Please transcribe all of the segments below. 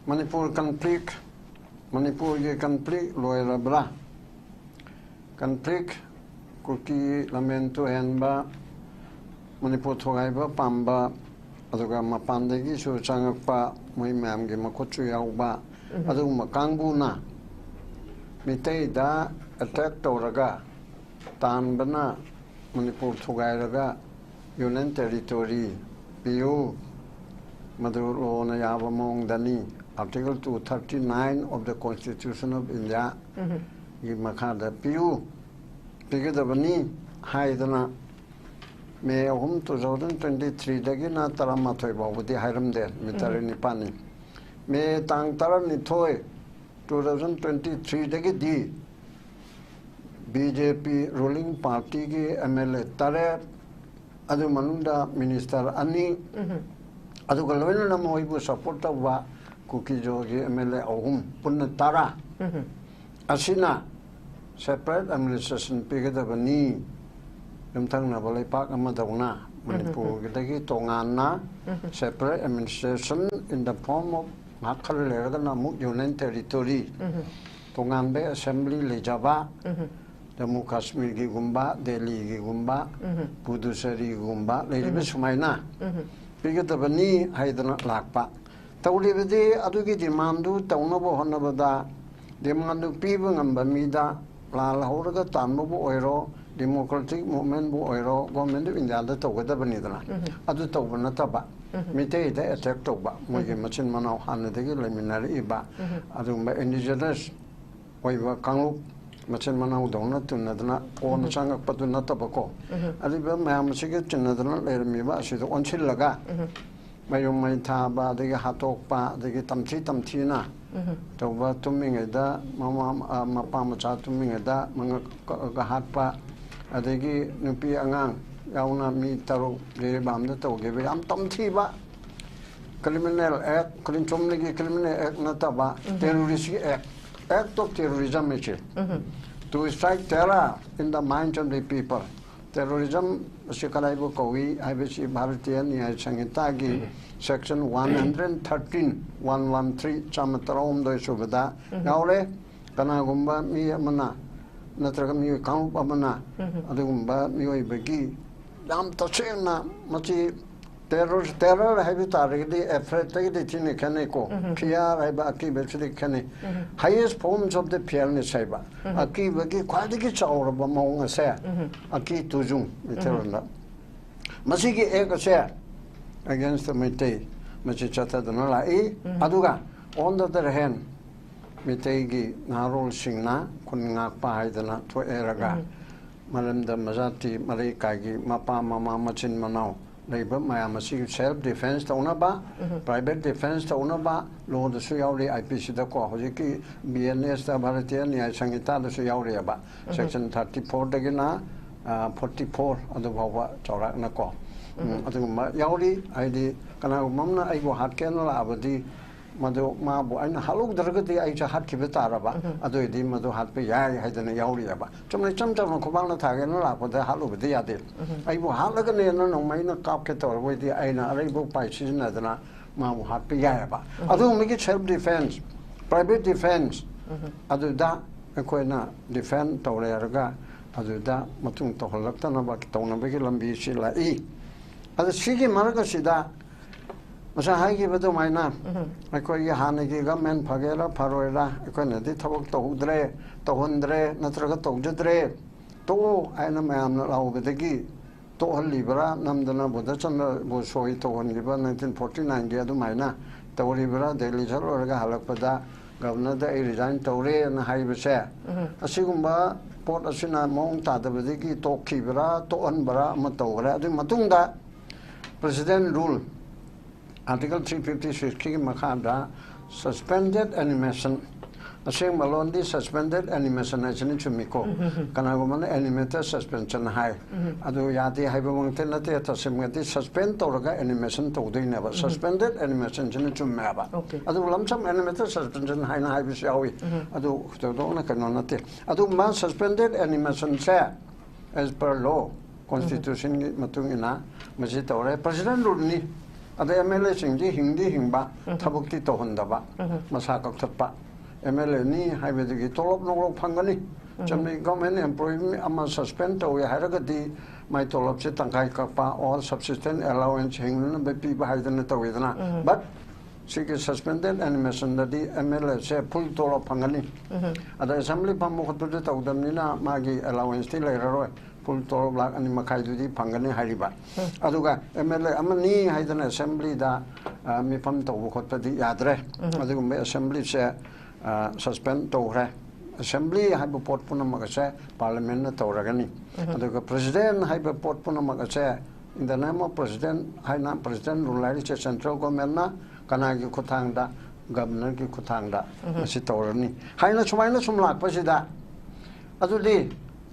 Manipur conflict Manipur ye conflict loira bra conflict kuki lamento henba Manipur thogai ba pamba aduga mapandegi su changakpa moi mam ge makochu yauba adu makangbu na mitei da attack toraga tanbana Manipur thogai raga Union territory PU Madu lo na yaba mong dani Article 239 of the Constitution of India gi makhada PU pigedabani haidana May 2023 dagi na taramathoi bawdi hairamde mitare nipani May tang tarani thoi 2023 dagi di BJP ruling party gi MLA tare adu manunda minister ani adu galwena na moibu support wa kuki jogi MLA ahum punna tara asina separate administration pigedabani Lumtang na balay pak amadawna Manipur gidagi tongan na separate administration in the form of makalera na mu Union territory tongan be assembly lejaba Jammu Kashmir gi gumba Delhi gi gumba Puducherry gumba lejbe sumaina pigedabani haidana lakpa tawlibedi adugi demandu tawnabo honabada demandu piba ngamba mida la horaga tanbo oiro democratic movement bu oiro government of India da tawgadabani dana adu tawbana taba mitei da attack tawba mogi machin manau hanadagi leminari iba adu ba indigenous oiba kangu machin manau dawna tunadana on changak patuna tabako adu ba mayam sige tunadana lermiba asido onchillaga mayum mai thaba dagi hatokpa dagi tamthina tawba tumingeda mama mapa macha tumingeda manga hatpa adagi nupi angang yauna mi taro de bamda tawge be am tamthiba criminal act criminal act nataba terrorist act of terrorism to strike terror in the minds of the people terrorism shikalaibu kawi ibc bharatiya nyaya sanhita gi section 113 chamatarom doi subada yaule kana gumba mi amana natraga mi count amana adugumba mi oibagi dam tachena machi terror have target effort the thing can ko fear haiba ki betri can highest forms of the fearness haiba aki bagi kwadigi chawraba maung ase aki tujung terror machi gi ek ase against the Meitei machi chata dana lai aduga on the other hand Meitei gi narol singna kuninga pa haidana to eraga malamda mazati mari kagi mapa mama machin manau leiba mayam asi self defense tauna ba private defense tauna ba law da su yauri IPC da ko hojiki BNS da Bharatiya Nyaya Sanhita da su yauri ba section 34 da gina 44 adu bawa chawra na ko adu ma yauri aidi kana mamna ai go hat ken la abadi madu ma bu aina haluk dargati ai cha hat kibe taraba adu di madu hat pe yai haidana yauri ba chumne chamcham ko bangna thage na la da halu be ya de ai bu halaga ne na no mai na kap ke tor we di aina ai bu pai chi na dana ma bu hat pe yai ba adu mi ki self defense private defense adu da ko na defend tore raga adu da matung to halak ta na ba ki to na be ki lambi si la I adu sigi maraga sida Masa haigi betul mainan, aku ia hanegi gamen pagera paroera, aku nanti thawak tohudre, tohundre, natraga tohjadre, to aina mayam lau bedegi, tohal libra namdana boda chanda bosoi tohon libra 1949 dia tu maina, toh libra Delhi chalo orga halak pada governor da resign tore na hai bese, asigumba pot asina mong tada bedegi toki bra, tohan bra matogre, adu matungda president rule. Article 356 ki makhada suspended animation asing malondi suspended animation achini chumiko kana gomana animator suspension hai adu yati hai bang tenate tasimgati suspend toraga animation todine ba suspended animation chini chumme ba adu lamsam animator suspension hai na hai bisyawi adu todona kana nate adu ma suspended animation se as per law constitution matungina maji tore president rule ni ꯑꯗꯩ MLA ꯁꯤꯡꯁꯤ ꯍꯤꯡꯗꯤ ꯍꯤꯡꯕ ꯊꯕꯛꯇꯤ ꯇꯧꯍꯟꯗꯕ ꯃꯁꯥ ꯀꯛꯊꯠꯄ MLAꯅꯤ ꯍꯥꯏꯕꯗꯒꯤ ꯇꯣꯂꯣꯞ ꯅꯣꯂꯣꯞ ꯐꯪꯒꯅꯤ ꯆꯨꯝꯅ ꯒꯣꯔꯃꯦꯟ ꯑꯦꯝꯄ꯭ꯂꯣꯌꯤ ꯑꯃ ꯁꯁꯄꯦꯟ ꯇꯧꯋꯦ ꯍꯥꯏꯔꯒꯗꯤ ꯃꯥꯏ ꯇꯣꯂꯣꯞꯁꯦ ꯇꯪꯈꯥꯏ ꯀꯛꯄ ꯑꯣꯔ ꯁꯕꯁꯤꯁꯇꯦꯟ ꯑꯦꯂꯥꯎꯋꯦꯟꯁ ꯍꯤꯡꯅꯅꯕ ꯄꯤꯕ ꯍꯥꯏꯗꯅ ꯇꯧꯋꯤꯗꯅ ꯕꯠ ꯁꯤꯒꯤ ꯁꯁꯄꯦꯟꯗꯦꯠ ꯑꯦꯅꯤꯃꯦꯁꯟꯗꯗꯤ MLAꯁꯦ ꯐꯨꯜ ꯇꯣꯂꯣꯞ ꯐꯪꯒꯅꯤ ꯑꯗ ꯑꯦꯁꯦꯝꯕ꯭ꯂꯤ ꯐꯝꯕ ꯈꯣꯠꯄꯗꯤ ꯇꯧꯗꯕꯅꯤꯅ ꯃꯥꯒꯤ ꯑꯦꯂꯥꯎꯋꯦꯟꯁꯇꯤ ꯂꯩꯔꯔꯣꯏ ꯐꯨꯜ ꯇꯣꯂꯣꯞ ꯂꯥꯛ 2.5 ꯐꯪꯒꯅꯤ ꯍꯥꯏꯔꯤꯕ ꯑꯗꯨꯒ MLA ꯑꯃꯅꯤ ꯍꯥꯏꯗꯅ ꯑꯦꯁꯦꯝꯕ꯭ꯂꯤꯗ ꯃꯤꯐꯝ ꯇꯧꯕ ꯈꯣꯠꯄꯗꯤ ꯌꯥꯗ꯭ꯔꯦ ꯑꯗꯨꯒꯨꯝꯕ ꯑꯦꯁꯦꯝꯕ꯭ꯂꯤꯁꯦ ꯁꯁꯄꯦꯟ ꯇꯧꯈ꯭ꯔꯦ ꯑꯦꯁꯦꯝꯕ꯭ꯂꯤ ꯍꯥꯏꯕ ꯄꯣꯠ ꯄꯨꯝꯅꯃꯛ ꯑꯁꯦ ꯄꯥꯔꯂꯤꯌꯥꯃꯦꯟꯅ ꯇꯧꯔꯒꯅꯤ ꯑꯗꯨꯒ ꯄ꯭ꯔꯦꯁꯤꯗꯦꯟ ꯍꯥꯏꯕ ꯄꯣꯠ ꯄꯨꯝꯅꯃꯛ ꯑꯁꯦ ꯏꯟ ꯗ ꯅꯦꯝ ꯑꯣꯐ ꯄ꯭ꯔꯦꯁꯤꯗꯦꯟ ꯍꯥꯏꯅ ꯄ꯭ꯔꯦꯁꯤꯗꯦꯟ ꯔꯨꯜ ꯍꯥꯏꯔꯤꯁꯦ ꯁꯦꯟꯇ꯭ꯔꯦꯜ ꯒꯣꯔꯃꯦꯟꯅ ꯀꯅꯥꯒꯤ ꯈꯨꯠꯊꯥꯡꯗ ꯒꯕꯔꯅꯔꯒꯤ ꯈꯨꯠꯊꯥꯡꯗ ꯃꯁꯤ ꯇꯧꯔꯅꯤ ꯍꯥꯏꯅ ꯁꯨꯃꯥꯏꯅ ꯁꯨꯝ ꯂꯥꯛꯄꯁꯤꯗ ꯑꯗꯨꯗꯤ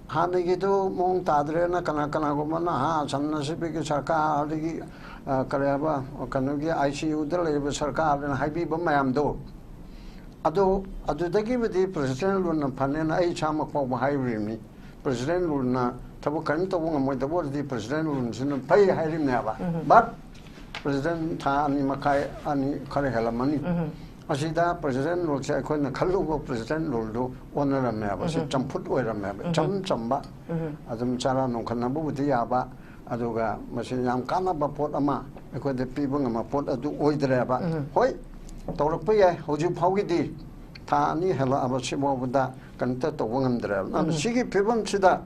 ꯍꯥꯟꯅꯒꯤꯗꯨ ꯃꯑꯣꯡ ꯇꯥꯗ꯭ꯔꯦꯅ ꯀꯅꯥꯒꯨꯝꯕꯅ ꯁꯟꯅꯁꯤꯕꯤꯒꯤ ꯁꯔꯀꯥꯔ ꯑꯗꯒꯤ ꯀꯔꯤ ꯍꯥꯏꯕ ꯀꯩꯅꯣꯒꯤ ICUꯗ ꯂꯩꯔꯤꯕ ꯁꯔꯀꯥꯔꯅ ꯍꯥꯏꯕꯤꯕ ꯃꯌꯥꯝꯗꯣ ꯑꯗꯨꯗꯒꯤꯕꯨꯗꯤ ꯄ꯭ꯔꯦꯁꯤꯗꯦꯟ ꯔꯨꯜꯅ ꯐꯅꯦꯅ ꯑꯩ ꯏꯁꯥꯃꯛ ꯐꯥꯎꯕ ꯍꯥꯏꯔꯤꯕꯅꯤ ꯄ꯭ꯔꯦꯁꯤꯗꯦꯟ ꯔꯨꯜꯅ ꯊꯕꯛ ꯀꯔꯤꯝ ꯇꯧꯕ ꯉꯝꯃꯣꯏꯗꯕ ꯑꯣꯏꯔꯗꯤ ꯄ꯭ꯔꯦꯁꯤꯗꯦꯟ ꯔꯨꯜꯁꯤꯅ ꯐꯩ ꯍꯥꯏꯔꯤꯕꯅꯦꯕ ꯕꯠ ꯄ꯭ꯔꯦꯁꯤꯗꯦꯟ ꯊꯥ 2 ꯃꯈꯥꯏ 2 ꯈꯔ ꯍꯦꯜꯂꯝꯃꯅꯤ ꯑꯁꯤꯗ ꯄ꯭ꯔꯦꯁꯤꯗꯦꯟ ꯔꯨꯜꯁꯦ ꯑꯩꯈꯣꯏꯅ ꯈꯜꯂꯨꯕ ꯄ꯭ꯔꯦꯁꯤꯗꯦꯟ ꯔꯨꯜꯗꯨ ꯑꯣꯟꯅꯔꯝꯃꯦꯕ ꯁꯤ ꯆꯝꯐꯨꯠ ꯑꯣꯏꯔꯝꯃꯦꯕ ꯏꯆꯝ ꯆꯝꯕ ꯑꯗꯨꯝ ꯆꯔꯥ ꯅꯣꯡꯈꯠꯅꯕꯕꯨꯗꯤ ꯌꯥꯕ ꯑꯗꯨꯒ ꯃꯁꯤ ꯌꯥꯝ ꯀꯥꯟꯅꯕ ꯄꯣꯠ ꯑꯃ ꯑꯩꯈꯣꯏꯗ ꯄꯤꯕ ꯉꯝꯕ ꯄꯣꯠ ꯑꯗꯨ ꯑꯣꯏꯗ꯭ꯔꯦꯕ ꯍꯣꯏ ꯇꯧꯔꯛꯄ ꯌꯥꯏ ꯍꯧꯖꯤꯛ ꯐꯥꯎꯒꯤꯗꯤ ꯊꯥ 2 ꯍꯦꯜꯂꯛꯑꯕꯁꯤꯐꯥꯎꯕꯗ ꯀꯩꯝꯇ ꯇꯧꯕ ꯉꯝꯗ꯭ꯔꯦꯕ ꯑꯗꯨꯅ ꯁꯤꯒꯤ ꯐꯤꯕꯝꯁꯤꯗ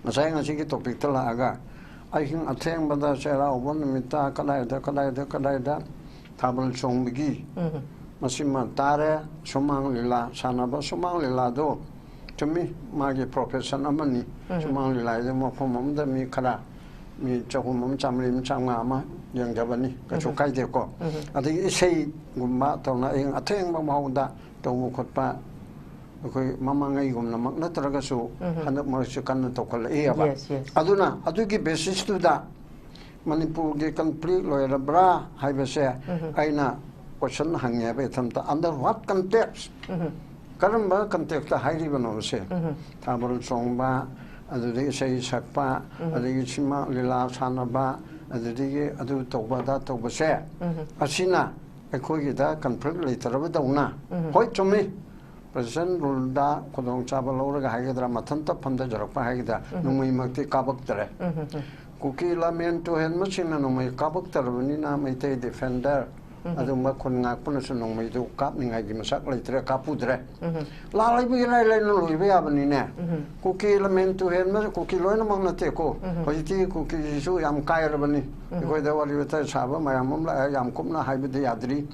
ꯉꯁꯥꯏ ꯉꯁꯤꯒꯤ ꯇꯣꯄꯤꯛꯇ ꯂꯥꯛꯑꯒ ꯑꯍꯤꯡ ꯑꯊꯦꯡꯕꯗ ꯆꯩꯔꯥꯎꯕ ꯅꯨꯃꯤꯠꯇ ꯀꯗꯥꯏꯗ ꯊꯥꯕꯜ ꯆꯣꯡꯕꯒꯤ ꯃꯁꯤꯃ ꯇꯥꯔꯦ ꯁꯨꯃꯥꯡ ꯂꯤꯂꯥ ꯁꯥꯟꯅꯕ ꯁꯨꯃꯥꯡ ꯂꯤꯂꯥꯗꯣ ꯆꯨꯝꯃꯤ ꯃꯥꯒꯤ ꯄ꯭ꯔꯣꯐꯦꯁꯟ ꯑꯃꯅꯤ ꯁꯨꯃꯥꯡ ꯂꯤꯂꯥꯗ ꯃꯐꯝ ꯑꯃꯗ ꯃꯤ ꯈꯔ ꯃꯤ 300 100 150 ꯌꯦꯡꯖꯕꯅꯤ ꯀꯩꯁꯨ ꯀꯥꯏꯗꯦꯀꯣ ꯑꯗꯒꯤ ꯏꯁꯩꯒꯨꯝꯕ ꯇꯧꯅ ꯑꯍꯤꯡ ꯑꯊꯦꯡꯕ ꯐꯥꯎꯕꯗ ꯇꯧꯕ ꯈꯣꯠꯄ ꯑꯩꯈꯣꯏ ꯃꯃꯥꯡꯉꯩꯒꯨꯝꯅꯃꯛ ꯅꯠꯇ꯭ꯔꯒꯁꯨ ꯍꯟꯗꯛ ꯃꯔꯛꯁꯦ ꯀꯟꯅ ꯇꯧꯈꯠꯂꯛꯏꯕ ꯑꯗꯨꯅ ꯑꯗꯨꯒꯤ ꯕꯦꯁꯤꯁꯇꯨꯗ ꯃꯅꯤꯄꯨꯔꯒꯤ ꯀꯟꯐ꯭ꯂꯤꯛ ꯂꯣꯏꯔꯕ꯭ꯔꯥ ꯍꯥꯏꯕꯁꯦ ꯑꯩꯅ ꯀꯣꯏꯁꯟ ꯍꯪꯉꯦꯕ ꯏꯊꯟꯇ ꯑꯟꯗꯔ ꯋꯥꯠ ꯀꯟꯇꯦꯛꯁ ꯀꯔꯝꯕ ꯀꯟꯇꯦꯛꯁꯇ ꯍꯥꯏꯔꯤꯕꯅꯣꯕꯁꯦ ꯊꯥꯕꯜ ꯆꯣꯡꯕ ꯑꯗꯨꯗꯒꯤ ꯏꯁꯩ ꯁꯛꯄ ꯑꯗꯒꯤ ꯁꯤꯃꯥ ꯂꯤꯂꯥ ꯁꯥꯟꯅꯕ ꯑꯗꯨꯗꯒꯤ ꯑꯗꯨ ꯇꯧꯕ ꯑꯗꯥ ꯇꯧꯕꯁꯦ ꯑꯁꯤꯅ ꯑꯩꯈꯣꯏꯒꯤꯗ ꯀꯟꯐ꯭ꯂꯤꯛ ꯂꯩꯇꯔꯕꯗꯧꯅ ꯍꯣꯏ ꯆꯨꯝꯃꯤ ꯄ꯭ꯔꯦꯁꯤꯗꯦꯟ ꯔꯨꯜꯗ ꯈꯨꯗꯣꯡꯆꯥꯕ ꯂꯧꯔꯒ ꯍꯥꯏꯒꯗ꯭ꯔꯥ ꯃꯊꯟꯇ ꯐꯝꯊꯖꯔꯛꯄ ꯍꯥꯏꯒꯗ꯭ꯔꯥ ꯅꯣꯡꯃꯩꯃꯛꯇꯤ ꯀꯥꯞꯄꯛꯇꯔꯦ ꯀꯨꯀꯤ ꯂꯃꯦꯟ ꯇꯨꯍꯦꯟꯕꯁꯤꯡꯅ ꯅꯣꯡꯃꯩ ꯀꯥꯞꯄꯛꯇꯔꯕꯅꯤꯅ ꯃꯩꯇꯩ ꯗꯤꯐꯦꯟꯗꯔ ꯑꯗꯨꯝꯕ ꯈꯨꯟ ꯉꯥꯛꯄꯅꯁꯨ ꯅꯣꯡꯃꯩꯗꯨ ꯀꯥꯞꯅꯤꯡꯉꯥꯏꯒꯤ ꯃꯁꯛ ꯂꯩꯇ꯭ꯔꯦ ꯀꯥꯞꯄꯨꯗ꯭ꯔꯦ ꯂꯥꯛꯂꯤꯕꯒꯤ ꯏꯔꯥꯏ ꯂꯥꯏꯅ ꯂꯣꯏꯕ ꯌꯥꯕꯅꯤꯅꯦ ꯀꯨꯀꯤ ꯂꯃꯦꯟ ꯇꯨꯍꯦꯟꯕ ꯀꯨꯀꯤ ꯂꯣꯏꯅꯃꯛ ꯅꯠꯇꯦꯀꯣ ꯍꯧꯖꯤꯛꯇꯤ ꯀꯨꯀꯤꯁꯤꯁꯨ ꯌꯥꯝ ꯀꯥꯏꯔꯕꯅꯤ ꯑꯩꯈꯣꯏꯗ ꯋꯥꯔꯤ ꯋꯥꯇꯥꯏ ꯁꯥꯕ ꯃꯌꯥꯝ ꯑꯃ ꯂꯥꯛꯑꯦ ꯌꯥꯝ ꯀꯨꯞꯅ ꯍꯥꯏꯕꯗꯤ ꯌꯥꯗ꯭ꯔꯤ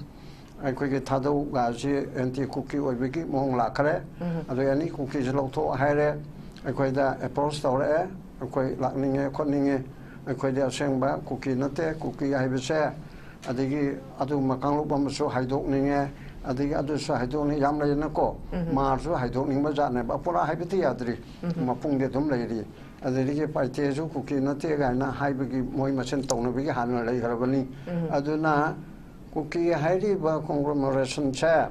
ꯑꯩꯈꯣꯏꯒꯤ ꯊꯥꯗꯧꯒꯁꯤ ꯑꯦꯟꯇꯤ ꯀꯨꯀꯤ ꯑꯣꯏꯕꯒꯤ ꯃꯑꯣꯡ ꯂꯥꯛꯈ꯭ꯔꯦ ꯑꯗꯨ ꯑꯦꯅꯤ ꯀꯨꯀꯤꯁꯤ ꯂꯧꯊꯣꯛ ꯍꯥꯏꯔꯦ ꯑꯩꯈꯣꯏꯗ ꯑꯦꯄ꯭ꯔꯣꯆ ꯇꯧꯔꯛꯑꯦ ꯑꯩꯈꯣꯏ ꯂꯥꯛꯅꯤꯡꯉꯦ ꯈꯣꯠꯅꯤꯡꯉꯦ ꯑꯩꯈꯣꯏꯗꯤ ꯑꯁꯦꯡꯕ ꯀꯨꯀꯤ ꯅꯠꯇꯦ ꯀꯨꯀꯤ ꯍꯥꯏꯕꯁꯦ ꯑꯗꯒꯤ ꯑꯗꯨꯒꯨꯝꯕ ꯀꯥꯡꯂꯨꯞ ꯑꯃꯁꯨ ꯍꯥꯏꯗꯣꯛꯅꯤꯡꯉꯦ ꯑꯗꯒꯤ ꯑꯗꯨꯁꯨ ꯍꯥꯏꯗꯣꯛꯅꯤꯡꯉꯦ ꯌꯥꯝ ꯂꯩꯅꯀꯣ ꯃꯥꯔꯁꯨ ꯍꯥꯏꯗꯣꯛꯅꯤꯡꯕ ꯖꯥꯠꯅꯦꯕ ꯄꯨꯔꯥ ꯍꯥꯏꯕꯗꯤ ꯌꯥꯗ꯭ꯔꯤ ꯃꯄꯨꯡꯗꯤ ꯑꯗꯨꯝ ꯂꯩꯔꯤ ꯑꯗꯨꯗꯒꯤ ꯄꯥꯏꯇꯦꯁꯨ ꯀꯨꯀꯤ ꯅꯠꯇꯦ ꯀꯥꯏꯅ ꯍꯥꯏꯕꯒꯤ ꯃꯣꯏ ꯃꯁꯦꯟ ꯇꯧꯅꯕꯒꯤ ꯍꯥꯟꯅ ꯂꯩꯈ꯭ꯔꯕꯅꯤ ꯑꯗꯨꯅ ꯀꯨꯀꯤ ꯍꯥꯏꯔꯤꯕ ꯀꯣꯡꯒ꯭ꯂꯣꯃꯦꯔꯦꯁꯟꯁꯦ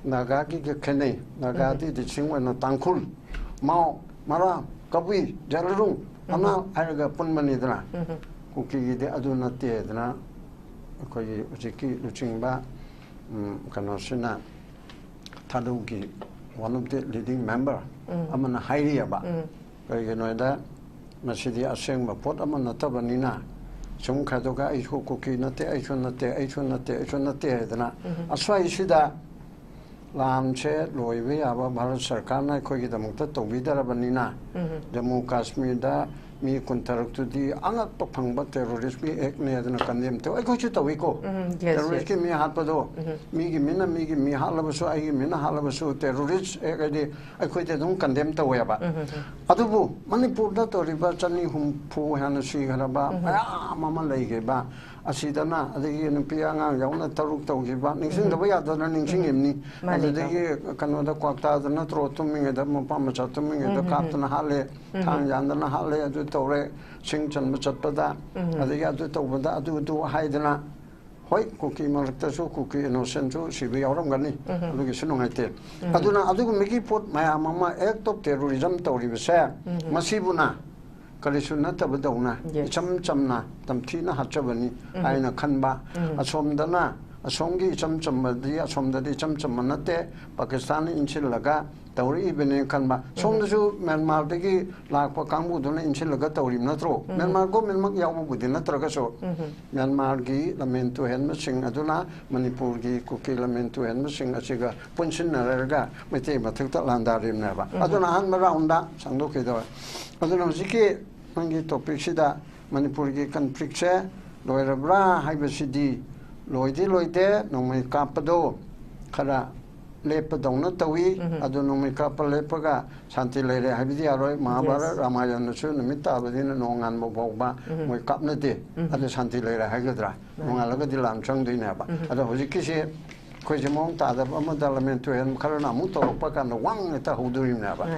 ꯅꯥꯒꯥꯒꯤ ꯈꯦꯠꯅꯩ ꯅꯥꯒꯥꯗꯤ ꯗꯤꯁꯤꯡ ꯑꯣꯏꯅ ꯇꯥꯡꯈꯨꯜ ꯃꯥꯎ ꯃꯔꯥ ꯀꯕꯨꯏ ꯖꯦꯂꯔꯨꯡ ꯑꯅꯥ ꯍꯥꯏꯔꯒ ꯄꯨꯟꯕꯅꯤꯗꯅ ꯀꯨꯀꯤꯒꯤꯗꯤ ꯑꯗꯨ ꯅꯠꯇꯦꯗꯅ ꯑꯩꯈꯣꯏꯒꯤ ꯍꯧꯖꯤꯛꯀꯤ ꯂꯨꯆꯤꯡꯕ ꯀꯩꯅꯣꯁꯤꯅ ꯊꯥꯗꯧꯒꯤ one of the leading member ꯑꯃꯅ ꯍꯥꯏꯔꯤꯑꯕ ꯀꯩꯒꯤꯅꯣꯗ ꯃꯁꯤꯗꯤ ꯑꯁꯦꯡꯕ ꯄꯣꯠ ꯑꯃ ꯅꯠꯇꯕꯅꯤꯅ ꯁꯨꯝ ꯈꯥꯏꯗꯣꯛꯑꯒ ꯑꯩꯁꯨ ꯀꯨꯀꯤ ꯅꯠꯇꯦ ꯑꯩꯁꯨ ꯅꯠꯇꯦ ꯑꯩꯁꯨ ꯅꯠꯇꯦ ꯑꯩꯁꯨ ꯅꯠꯇꯦ ꯍꯥꯏꯗꯅ ꯑꯁ꯭ꯋꯥꯏꯁꯤꯗ ꯂꯥꯟꯁꯦ ꯂꯣꯏꯕ ꯌꯥꯕ ꯚꯥꯔꯠ ꯁꯔꯀꯥꯔꯅ ꯑꯩꯈꯣꯏꯒꯤꯗꯃꯛꯇ ꯇꯧꯕꯤꯗꯔꯕꯅꯤ나 ꯖꯃꯨ ꯀꯥꯁꯃꯤꯔꯗ ꯃꯤ ꯀꯨꯟꯇꯔꯨꯛꯇꯨꯗꯤ ꯑꯉꯛꯄ ꯐꯪꯕ ꯇꯦꯔꯣꯔꯤꯁꯀꯤ ꯑꯦꯛꯅꯦ ꯑꯗꯨꯅ ꯀꯟꯗꯦꯝ ꯇꯧ ꯑꯩꯈꯣꯏꯁꯨ ꯇꯧꯏꯀꯣ ꯇꯦꯔꯣꯔꯤꯁꯀꯤ ꯃꯤ ꯍꯥꯠꯄꯗꯣ ꯃꯤꯒꯤ ꯃꯤꯅ ꯃꯤꯒꯤ ꯃꯤ ꯍꯥꯠꯂꯕꯁꯨ ꯑꯩꯒꯤ ꯃꯤꯅ ꯍꯥꯠꯂꯕꯁꯨ ꯇꯦꯔꯣꯔꯤꯁ ꯑꯦꯛ ꯍꯥꯏꯗꯤ ꯑꯩꯈꯣꯏꯗꯤ ꯑꯗꯨꯝ ꯀꯟꯗꯦꯝ ꯇꯧꯋꯦꯕ ꯑꯗꯨꯕꯨ ꯃꯅꯤꯄꯨꯔꯗ ꯇꯧꯔꯤꯕ 270 ꯍꯦꯟꯅ ꯁꯤꯈ꯭ꯔꯕ ꯃꯌꯥꯝ ꯑꯃ ꯂꯩꯈꯤꯕ ꯑꯁꯤꯗꯅ ꯑꯗꯒꯤ ꯅꯨꯄꯤ ꯑꯉꯥꯡ ꯌꯥꯎꯅ 3 ꯇꯧꯈꯤꯕ ꯅꯤꯡꯁꯤꯡꯗꯕ ꯌꯥꯗꯅ ꯅꯤꯡꯁꯤꯡꯉꯤꯕꯅꯤ ꯑꯗꯨꯗꯒꯤ ꯀꯩꯅꯣꯗ ꯀ꯭ꯋꯥꯛꯇꯥꯗ ꯅꯠꯇ꯭ꯔꯣ ꯇꯨꯝꯃꯤꯉꯩꯗ ꯃꯄꯥ ꯃꯆꯥ ꯇꯨꯝꯃꯤꯉꯩꯗ ꯀꯥꯞꯇꯅ ꯍꯥꯠꯂꯦ ꯊꯥꯡ ꯌꯥꯟꯗꯅ ꯍꯥꯠꯂꯦ ꯑꯗꯨ ꯇꯧꯔꯦ ꯁꯤꯡ ꯆꯟꯕ ꯆꯠꯄꯗ ꯑꯗꯒꯤ ꯑꯗꯨ ꯇꯧꯕꯗ ꯑꯗꯨ ꯍꯥꯏꯗꯅ ꯍꯣꯏ ꯀꯨꯀꯤ ꯃꯔꯛꯇꯁꯨ ꯀꯨꯀꯤ ꯏꯅꯣꯁꯦꯟꯁꯨ ꯁꯤꯕ ꯌꯥꯎꯔꯝꯒꯅꯤ ꯑꯗꯨꯒꯤꯁꯨ ꯅꯨꯡꯉꯥꯏꯇꯦ ꯑꯗꯨꯅ ꯑꯗꯨꯒꯨꯝꯕꯒꯤ ꯄꯣꯠ ꯃꯌꯥꯝ ꯑꯃ ꯑꯦꯛ ꯑꯣꯐ ꯇꯦꯔꯣꯔꯤꯖꯝ ꯇꯧꯔꯤꯕꯁꯦ ꯃꯁꯤꯕꯨꯅ karisu natabadawna icham chamna tamthina hachabani aina khanba asomdana asomgi icham chammadi asomdadi icham chammanate Pakistan inchillaga tawri ibene khanba somdasu Myanmar dagi lakpa kangbu inchillaga tawri natro Myanmar go Myanmar yawu budi natraga so Myanmar gi lamentu henma sing aduna Manipur gi kuki lamentu henma sing asiga punshin naraga mete mathukta landarim naba aduna hanma raunda sangdo kedawa aduna msiki mangi topic sida Manipur gi conflict se loirabra haibasidi loide nomai kapado khara lepadawna tawi adu nomai kapal lepaga santi leire habidi aroi Mahabharata Ramayana su nimita abadina nongan bogba moi kapna de adu santi leire hagadra nongalaga dilam changdine ba adu hojikise khojimong ta da amadalamentu hen kharana mu torpa kan wang eta hudurimna ba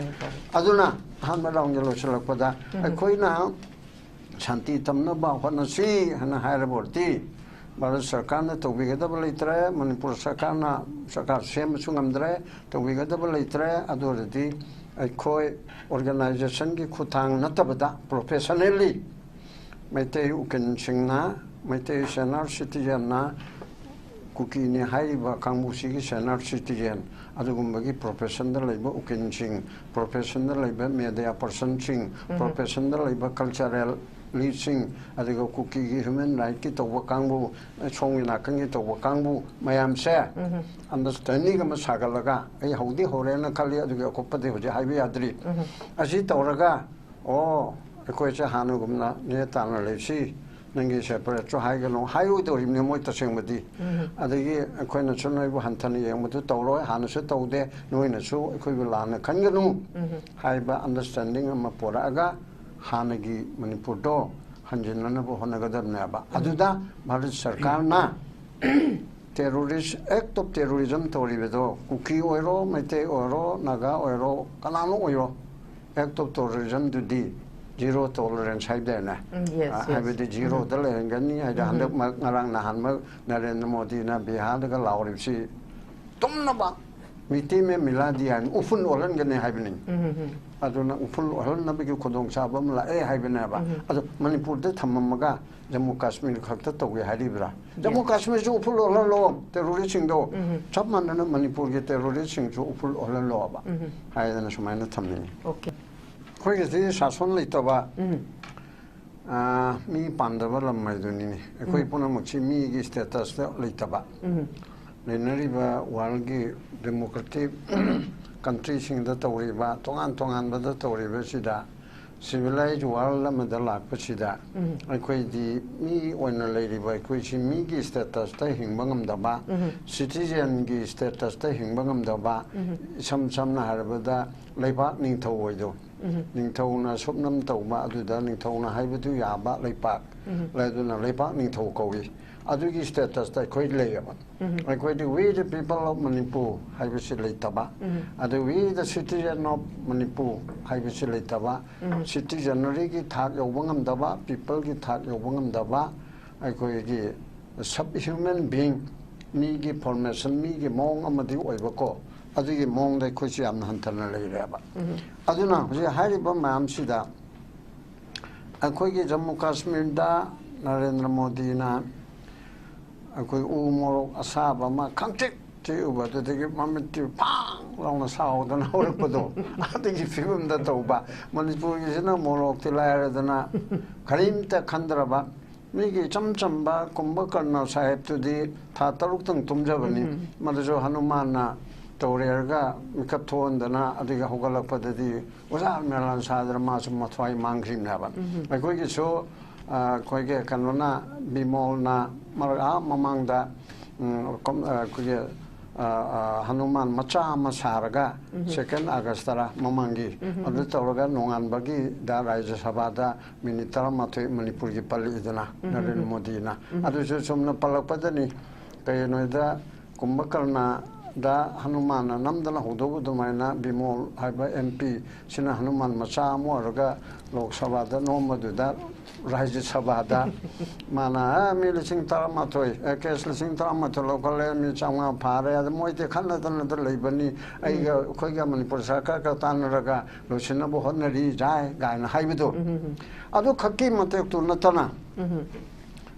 aduna hanma raungelo chalakpada khoina santi tamna ba hona si hana hairaborti Bharat Sarkarna tawbigadaba leitre Manipur Sarkarna Sarkar semasung amdre tawbigadaba leitre adoradi aikhoi organization gi khutang natabada professionally Meitei ukin singna Meitei senior citizen na kuki ni haiba kangbusi gi senior citizen adugumbagi professional leiba ukin sing professional leiba media person sing professional leiba cultural leasing adiga kuki human right ki tawba kangbu chongina kangi tawba kangbu mayam se understanding ma sagalaga ai hodi horena khali adiga kopade hoje haibe adri asi tawraga o ekoi che hanu gumna ne tana lesi nangi separate cho haiga no hayu to rimne moi ta sengmadi adigi ekoi na chonoi bu hantani yengmutu tawro hanu se tawde noina su ekoi bu lana khanganu haiba understanding ma poraga Hanagi Manipur do Hanjinanabu Honagadabnaba. Aduda Bharat Sarkarna terrorist act of terrorism Torivedo, Kuki Oiro, Mete Oro, Naga Oiro, Kanano Oiro, act of terrorism to D. Zero tolerance Haidana. Have the zero the Langani, I hand up Marang Nahanma, Narendra Modi, Bihadaga Lauripsi. Tomnaba. Mitime Miladi and Ufun Orangane happening. Aduna Uful Oranabi Kodong Sabam la Habanaba. Manipur de Tamamaga, Jammu Kashmir Kakta, Hadibra. Jammu Kashmir to Uful Oralo, terroristing though. Chapman and Manipur get terroristing to Uful Oraloba. Higher than a Shumana Tamini. Okay. Quick is this as only Toba me Pandava Maiduni. A quiponamuchi me status litaba. Nenariba Walgi democratic countries in the Toriba, Tongan but the Toriba Sida, civilized world Madala Pachida. I quite the me when a lady by which me status taking Bangam Daba, citizen gi status taking Bangam Daba, some Harabada, Lepak Ning Towido, Ning Tona Supnam Toba, Ning Tona Habitu Yaba, Lepak, Leduna Lepak Ning Tokowi. Adugi status that quite layer. I quite we the people of Manipur, Hibisili Taba, and we the citizen of Manipur, Hibisili Taba, citizen Rigi Tag Wangam Daba, people get Tag Wangam Daba, I quite a subhuman being, me give formation, me give Mong Amadi Oivako, Adugi Mong the Kuchiam Hantana Leba. Aduna, the Hariba Mam Sida, I quite Jammu Kashmir da, Narendra Modi na. Aku umur asab ama kantik tu ubat tu tegi mamit tu pang long nasau dan orang pedo. Ada ki film dah tahu ba. Manipur ki sana morok tilai ada na karim tak khandra ba. Ni ki cam ba Kumbhakarna sahib tu di tha taruk tang tumja bani. Madajo Hanuman na tawrerga mikap thon dana adiga hogalak pada di. Usah melan sadar masuk matwai mangkrim na ba. Aku ki so koi ke kanona bimol na maraga mamangda kuya Hanuman macha masaraga second Agastara mamangi adu tawraga nongan bagi da Raja Sabha minitara matoi Manipur ki pali idana Narendra Modi na adu somna palak padani kay noida Kumbhakarna da Hanuman namdana hudu dumaina Bimol haiba MP sina Hanuman macha moraga Lok Sabha da nomadu da Rajya Sabha da mana mi lising taramatoi kes lising taramatoi lokal mi changa phare da moi te khanna tan da leibani ai ga khoi ga Manipur sarkar ka tanraga losina bo honnari jai gaina haibido adu khakki matek tu natana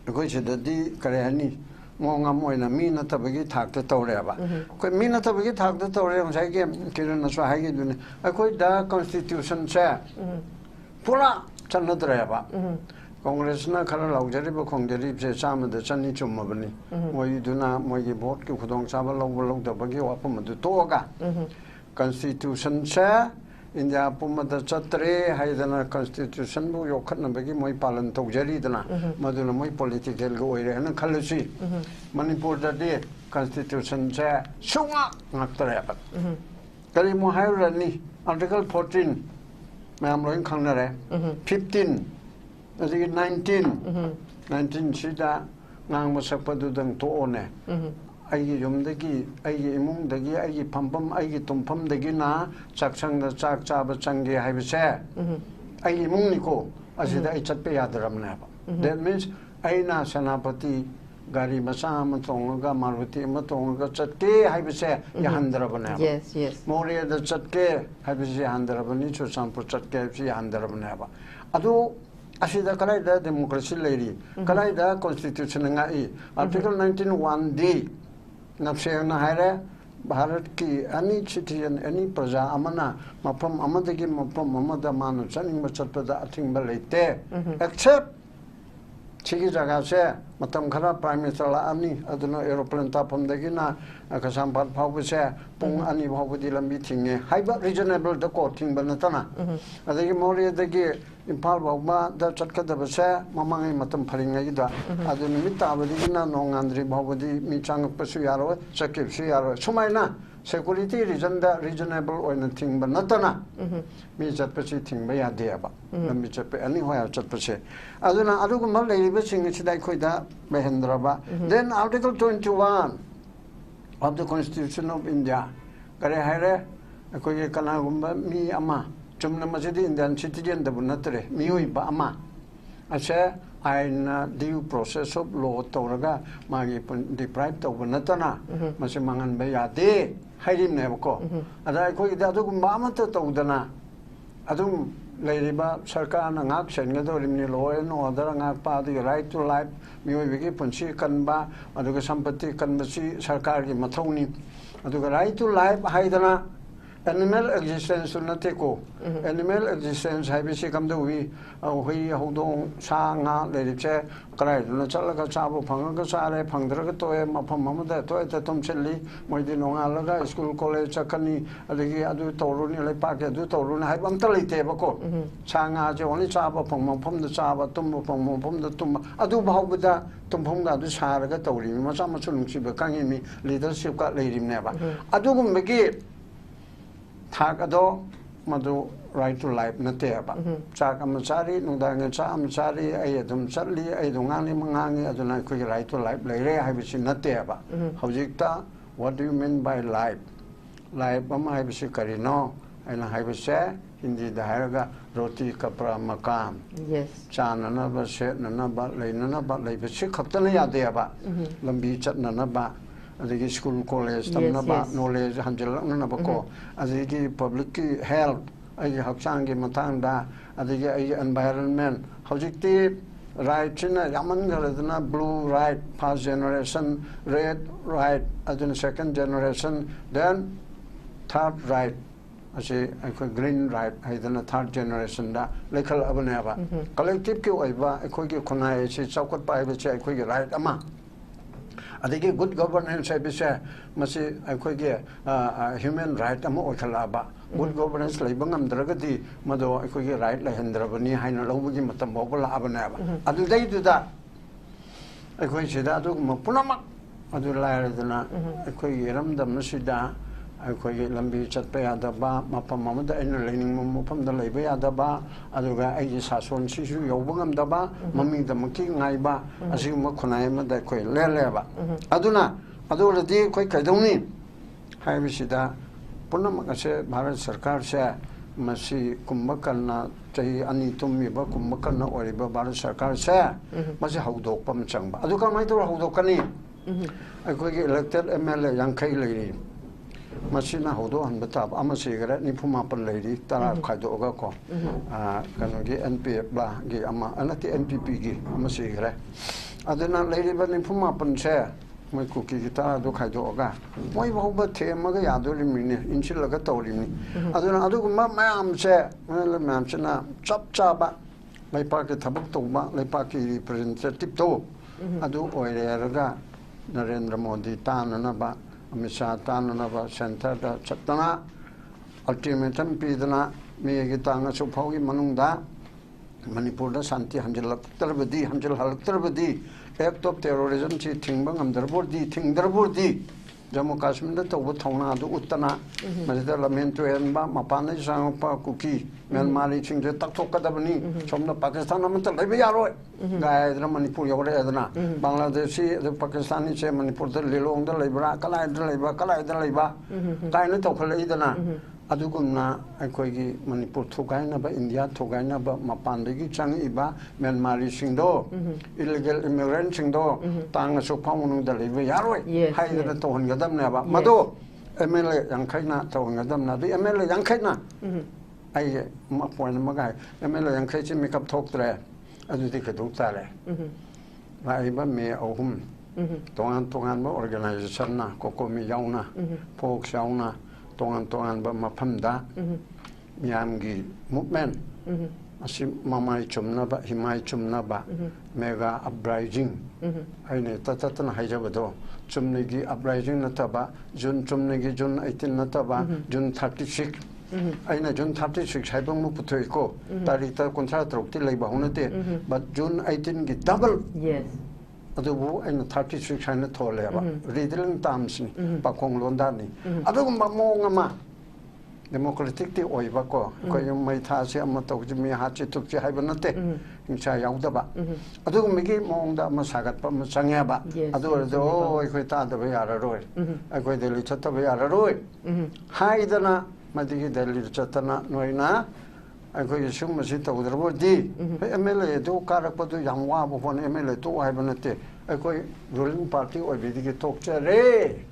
khoi chedadi kare hani Monga moina mina tabagi thakta tawreba koi mina tabagi thakta tawre ngai ge kiran so haigi dune koi da constitution che pura chanadreba congress na khara laujari ba khongderi se chamada chani chumabani moi duna moi gi vote ki khudong chaba log da bagi wapam du toga constitution che India pumada chatre haidana constitution bu yokhatna bagi moi palan tawjari dana maduna moi political go oire na khalusi Manipur da de constitution che sunga ngaktare ba kali mo hayrani article 14 mam loin khangna re 15 asi 19 sida ngang mo sakpadu dang to one 아이게 염대기 아이게 이몽대기 아이게 팜팜 아이게 톰팜대기 나 작창다 짝잡아 장게 하비세 아이게 이몽니고 아시다 이 찻배 야드람나 봐 that means 아이나 세나ಪತಿ 가리 마사마 통가 마루티 마 통가 찻게 하비세 야한드라버나 yes 모리에다 찻게 하비세 한드라버니 초산포 찻게 하비세 한드라버나 봐 아도 아시다 칼라이다 데모크라시 레리 칼라이다 constitution ngai article 19(1)(d) Napsena Hare Bharat ki any citizen, any praja amana, mapam amadagi mapam amada manu chaning machatpada ating balite, except Chigi Jagase, Matam Kara Prime Minister Ani, Aduna aeroplane tapam dagina, Akasampat Pavuse, Pung Ani Pavudila meeting, hyper reasonable the courting Banatana. Adagi Mori dagi Impal Baba, the Chatka Base, Mamang Matam Paringada, Adunimita Vadina, Nong Andri Pavudi, Michang Pasuyaro, Sakip Siaro, Sumaina. Security reason that reasonable or anything but natana. Me chatpachi thing by a deaba. Me chap anywhere chatpache. Aduna Adugumal living it like Koida Behendraba. Then Article 21 of the Constitution of India. Karehare, a Koya Kanagumba, me ama. Chumna Majidi Indian citizen the Bunatre, Miui Bama. I say, I due process of law Toraga, Magi deprived of Natana, Masimangan Bayade. Hairim Nevco. And I call it Adum Mamata Todana Adum Lady Sarkan and action, Gadorim law and other and party right to life, Muigi Punchi Kanba, Aduga Sampati Kanbasi, Sarkari Matoni, Aduga right to life, Haidana. Animal existence will not take Animal existence, have you come to we, Hodong, Sanga, Lady Chair, cried, Nachalaka Chabo, Pangasare, Pandragatoe, Mapamama, Toeta Tom Chili, Moidino Alaga, School College, Chakani, Adu Toruni, Lepaka, do Torun, I want to lay table. Sanga, only Chaba, Pom the Chaba, Tumbo, Pom the Tumba, Adu Bahuda, Tumponga, do Saraga, Tori, Masamasun, Chibakangimi, leadership got lady never. Adu Magi. Takado Madu right to life Nateaba. Chakamachari, Nudanga Chamachari, Ayadum Charlie, Ayadungani Mangani, Adunaki right to life, Lere, I wish in Nateaba. Hojikta, what do you mean by life? Life, I wish Karino, and I wish indeed the Haraga, Roti Capra Makam. Yes. Chana Naba, Shet Nanaba, Laynaba, Labishik, Kaptania Deaba, Lambi Chat Nanaba. The school college, knowledge, Hanjel Nabako, as the public health, I have Changi Matanda, the environment, Hojikti, right, China, Yaman, blue, right, past generation, red, right, as in second generation, then third, right, as a green, right, I then a third generation, like Abaneva. Collective Kiwa, a quick Kunai, Chokot Pai, which I quick right, Ama. I think good governance, I say, must I could get human right, Amokalaba. Good governance, Labangam Dragati, Mado, I could get right, like Hendravani, Hainalogi, Matamobala Abanaba. I do they do that? I could say that Mapunama, I do lie than I could get them the Musida, I could get Lambi Chatpayadaba, Mapamamada, and leaning Mupam the Labayadaba, Aduga Aegis Hason Sishu, Yobungam Daba, Mami the Maki Naiba, Azimakunaima, the Quay Leleva. Aduna, Adula de Quay Kadoni, hai bisida punam ase Bharat Sarkar se masi kumbakalna chai ani tummi ba kumbakalna oriba Bharat Sarkar se masi haudok pam changba adu ka mai to haudok kani ai gi elected MLA yankai leiri masina haudok han batab amasi gare ni phuma pan leiri tara khaido ga ko kanu gi NPF bla gi ama anati NPP gi amasi gare aduna leiri ba ni phuma pan se moi kuki kita do khai do ga moi ba ba the ma ga ya do lim ni in chil ga to lim ni aduna adu ma am che la ma chna chap cha ba lai pa ke thabak to ba lai pa ki representative to adu oi re ga Narendra Modi ta na ba Amit Shah ta na ba center da chatna ultimatum pi dana me gi ta nga su phau gi manung da Manipur da santi hanjal tarbadi hanjal hal tarbadi act of terrorism chi thingbang amdarbur di Jammu Kashmir da to thongna du uttana majida lamen to en ba mapana sang pa kuki Myanmar ching je tak thok da bani somna Pakistan am ta lebe yaro ga edra Manipur yore edna Bangladeshi da Pakistani che Manipur da lelong da lebra kala da leba kai na to khale idana adugumna aikoigi Manipur thugaina ba India thugaina ba mapandagi chang iba Myanmar singdo illegal immigrant singdo tang so phamunu da lebe yaroi haidra to hon gadam na ba mado MLA yangkhaina to hon gadam na di MLA yangkhaina ai ma point ma ga MLA yangkhai chi makeup thok tre adu di khaduk ta le ai ba me ahum tongan ba organization na kokomi yauna pok yauna tongan ba maphamda miyamgi movement asi mamai chumna ba himai chumna ba mega uprising aine tatatan haijabado chumnigi uprising nataba jun chumnigi jun 18 nataba jun 36 aina jun 36 haibang mu puthoi ko tarita kontra trokti leiba honate but jun 18 gi double yes adubu aina 36 haina tholeba ridiling tamsni pakong londani adugu mamongama democratic ti oiba ko ko mai tha se am to ji mi ha chi tuk chi haiba nate hincha yaudaba adugu migi mongda ma sagat pa ma changya ba adu do ko ta da ba yara roi ko deli chatta ba yara roi haidana madigi deli chattana noina ko yisum ma si to udrbo di MLA do karak pa do yangwa bo pon MLA to haiba nate ko ruling party oibi di tok che re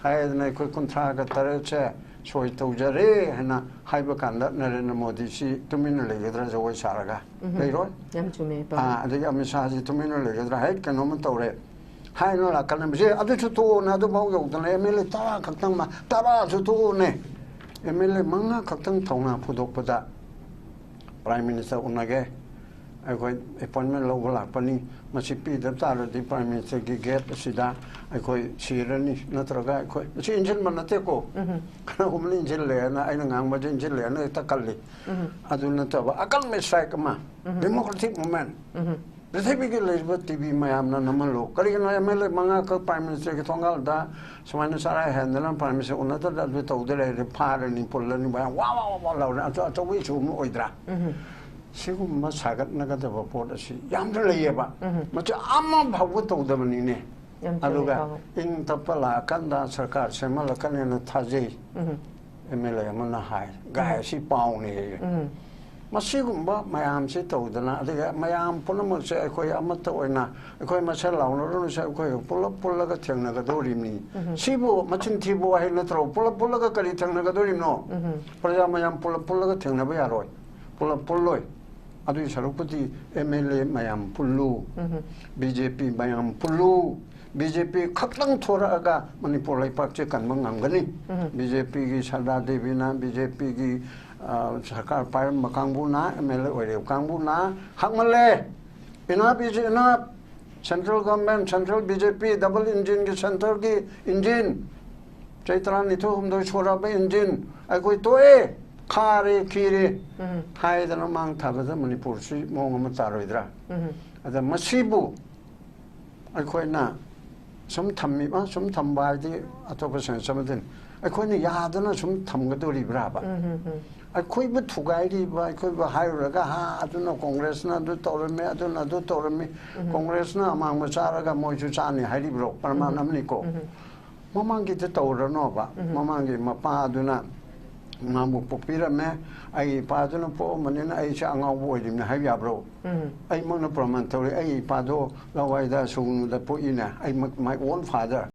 haidana ko kontra ga tare che choi tawjare hana haiba kanda Narendra Modi si tumina legedra jawai saraga leiro yam chume ba ade Amit Shah ji tumina legedra hai kanom tawre hai no la kanam je adu chutu na du bau yog dane MLA tara khaktang ma tara chutu ne MLA manga khaktang thongna phudok pada Prime Minister unage ai appointment lo la pani masi pi da tar di Prime Minister gi get sida ai sirani natraga ai si engine man nate ko kana umli engine le na ai ngang ma engine le na ta kalli adu na ta akal me strike ma democratic movement Rethai gi le ba TV mayam na naman lo kali na MLA manga ka Prime Minister gi thongal da samana sara handle Prime Minister unata da du to de le phar ni polani ba wa la na to wi chu mo oidra sigu ma sagat na ga da report asi yam da le ba ma cha amma bhaw to da mani ne aduga in tapala kanda sarkar semal kan na thaje MLA mana hai ga si pau ne masigu ba mayam si to da na da mayam punam se ko amma to na ko ma sa law no se ko pulla ga theng na ga do rim ni sibu machin thibu hai na tro pulla ga kali theng na ga do rim no praja mayam pulla ga theng na ba ya roi pulloi adu sarupati MLA mayam pullu BJP mayam pullu BJP khaklang thora aga Manipur lai pak che kan mangam gani BJP gi Sada Devi na BJP gi sarkar pai makangbu na MLA ore kangbu na hakmale ina BJP na central government central BJP double engine gi center gi engine chaitran ni thum do chora ba engine ai koi toe khare khire haidana mang thabada Manipur si mong ma taroidra ada masibu ai koi na sum thammi ba sum thamba di atopa san samadin ai koi ni yadana sum thamga do libra ba ai koi bu thugai ri ba ai koi ba hairaga ha aduna congress na du torme aduna du torme congress na mang ma charaga moi chu chani hairi bro parma namni ko ꯃꯃꯥꯡꯒꯤꯗ ꯇꯧꯔꯅꯣꯕ ꯃꯃꯥꯡꯒꯤ ꯃꯄꯥꯗꯨꯅ ꯉꯥꯕꯨ ꯄꯣꯛꯄꯤꯔꯝꯃꯦ ꯑꯩ ꯏꯄꯥꯗꯨꯅ ꯄꯣꯛꯑꯝꯕꯅꯤꯅ ꯑꯩꯁꯦ ꯑꯉꯥꯎꯕ ꯑꯣꯏꯔꯤꯕꯅꯤ ꯍꯥꯏꯕ ꯌꯥꯕ꯭ꯔꯣ ꯑꯩꯃꯛꯅ ꯄ꯭ꯔꯃꯥꯟ ꯇꯧꯔꯤ ꯑꯩ ꯏꯄꯥꯗꯣ ꯂꯋꯥꯏꯗ ꯁꯨꯒꯨꯅꯨꯗ ꯄꯣꯛꯏꯅꯦ ꯑꯩ ꯃꯥꯏ ꯑꯣꯟ ꯐꯥꯗꯔ